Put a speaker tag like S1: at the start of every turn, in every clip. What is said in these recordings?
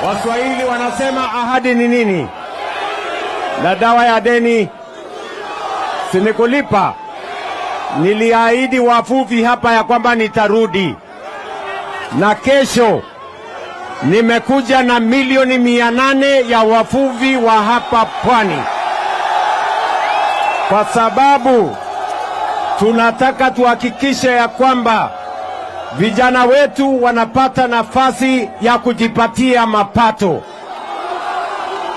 S1: Waswahili wanasema ahadi ni nini? Na dawa ya deni sinikulipa. Niliahidi wavuvi hapa ya kwamba nitarudi, na kesho nimekuja na milioni 800 ya wavuvi wa hapa Pwani, kwa sababu tunataka tuhakikishe ya kwamba vijana wetu wanapata nafasi ya kujipatia mapato.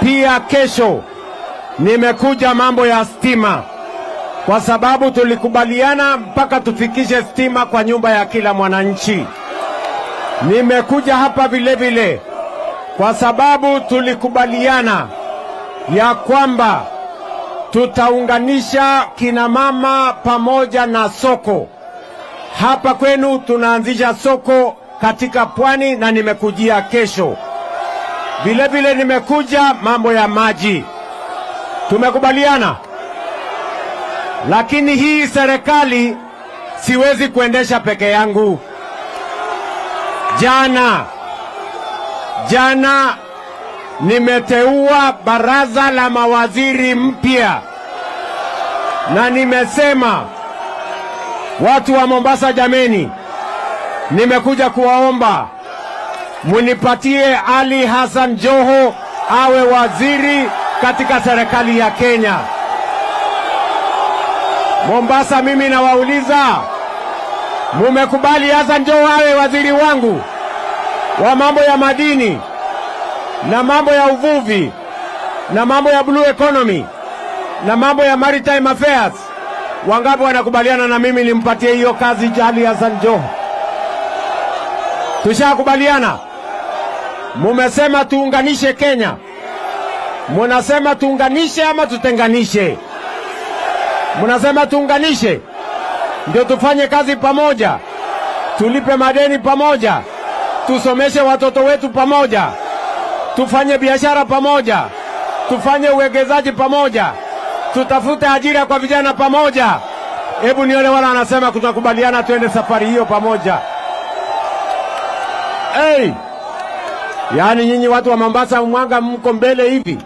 S1: Pia kesho nimekuja mambo ya stima, kwa sababu tulikubaliana mpaka tufikishe stima kwa nyumba ya kila mwananchi. Nimekuja hapa vile vile kwa sababu tulikubaliana ya kwamba tutaunganisha kina mama pamoja na soko. Hapa kwenu tunaanzisha soko katika Pwani na nimekujia kesho. Vile vile nimekuja mambo ya maji. Tumekubaliana. Lakini hii serikali siwezi kuendesha peke yangu. Jana nimeteua baraza la mawaziri mpya, na nimesema watu wa Mombasa, jameni, nimekuja kuwaomba munipatie Ali Hassan Joho awe waziri katika serikali ya Kenya. Mombasa, mimi nawauliza, mumekubali Hassan Joho awe waziri wangu wa mambo ya madini na mambo ya uvuvi na mambo ya blue economy na mambo ya maritime affairs? Wangapi wanakubaliana na mimi nimpatie hiyo kazi Ali Hassan Joho? Tushakubaliana. Mumesema tuunganishe Kenya. Munasema tuunganishe ama tutenganishe? Munasema tuunganishe ndio tufanye kazi pamoja, tulipe madeni pamoja, tusomeshe watoto wetu pamoja, tufanye biashara pamoja, tufanye uwekezaji pamoja, tutafute ajira kwa vijana pamoja. Hebu nione wala anasema tutakubaliana twende safari hiyo pamoja. Hey! Yaani nyinyi watu wa Mombasa mwanga mko mbele hivi.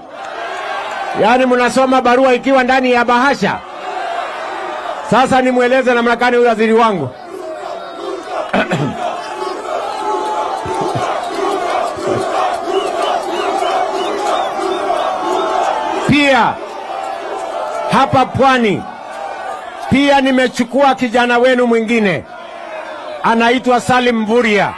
S1: Yaani mnasoma barua ikiwa ndani ya bahasha. Sasa nimueleze namna gani huyu waziri wangu. Pia hapa Pwani pia nimechukua kijana wenu mwingine anaitwa Salim Mvurya.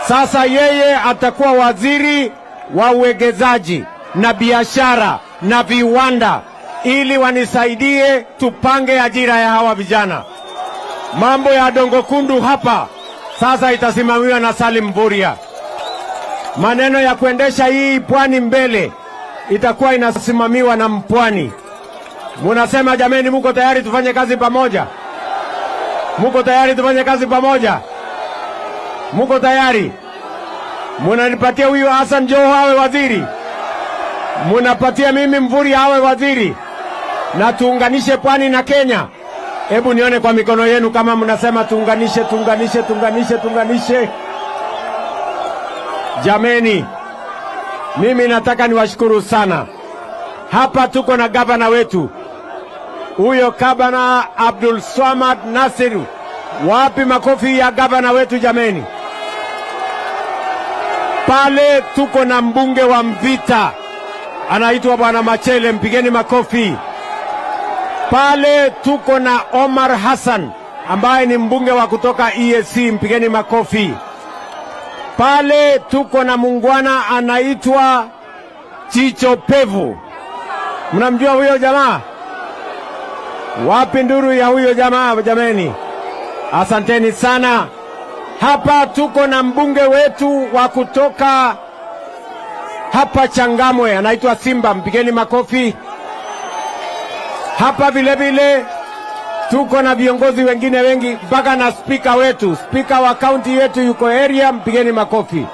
S1: Sasa yeye atakuwa waziri wa uwekezaji na biashara na viwanda, ili wanisaidie tupange ajira ya hawa vijana. Mambo ya Dongo Kundu hapa sasa itasimamiwa na Salim Mvurya. Maneno ya kuendesha hii Pwani mbele itakuwa inasimamiwa na Mpwani. Munasema jameni, muko tayari tufanye kazi pamoja? Muko tayari tufanye kazi pamoja? Muko tayari? Munanipatia huyu Hassan Joho awe waziri? Munapatia mimi Mvurya awe waziri? Na tuunganishe Pwani na Kenya? Hebu nione kwa mikono yenu kama mnasema tuunganishe, tuunganishe, tuunganishe, tuunganishe. Jameni, mimi nataka niwashukuru sana. Hapa tuko na gavana wetu. Huyo gavana Abdul Swamad Nasiru. Wapi makofi ya gavana wetu jameni? Pale tuko na mbunge wa Mvita anaitwa Bwana Machele, mpigeni makofi. Pale tuko na Omar Hassan ambaye ni mbunge wa kutoka EAC, mpigeni makofi. Pale tuko na mungwana anaitwa Chicho Pevu. Mnamjua huyo jamaa? Wapi nduru ya huyo jamaa jameni? Asanteni sana. Hapa tuko na mbunge wetu wa kutoka hapa Changamwe anaitwa Simba, mpigeni makofi. Hapa vile vile tuko na viongozi wengine wengi, mpaka na spika wetu, spika wa kaunti yetu yuko area, mpigeni makofi.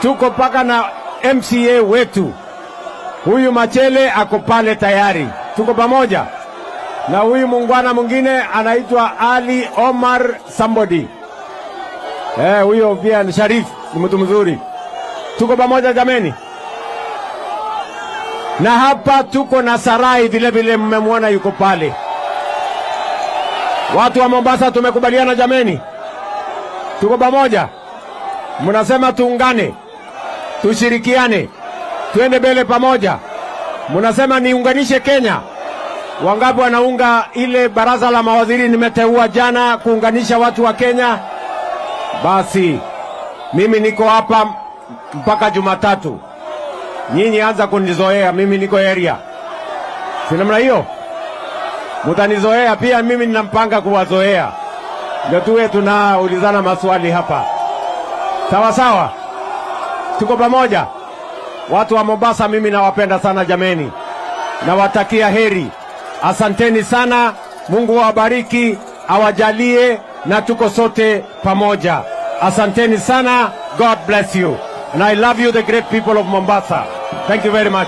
S1: Tuko paka na MCA wetu, huyu Machele ako pale tayari, tuko pamoja. Na huyu mungwana mwingine anaitwa Ali Omar somebody. Huyo pia ni Sharif, ni mtu mzuri. Tuko pamoja jameni? Na hapa tuko na Sarai vile vile, mmemwona yuko pale. Watu wa Mombasa tumekubaliana jameni? Tuko pamoja? Mnasema tuungane, tushirikiane, tuende mbele pamoja. Mnasema niunganishe Kenya. Wangapi wanaunga ile baraza la mawaziri nimeteua jana kuunganisha watu wa Kenya? Basi mimi niko hapa mpaka Jumatatu. Nyinyi anza kunizoea, mimi niko area. Si namna hiyo? Mutanizoea pia, mimi ninampanga kuwazoea. Ndio tuwe tunaulizana maswali hapa. Sawa sawa? Tuko pamoja? Watu wa Mombasa mimi nawapenda sana jameni. Nawatakia heri. Asanteni sana. Mungu awabariki, awajalie na tuko sote pamoja. Asanteni sana. God bless you. And I love you, the great people of Mombasa. Thank you very much.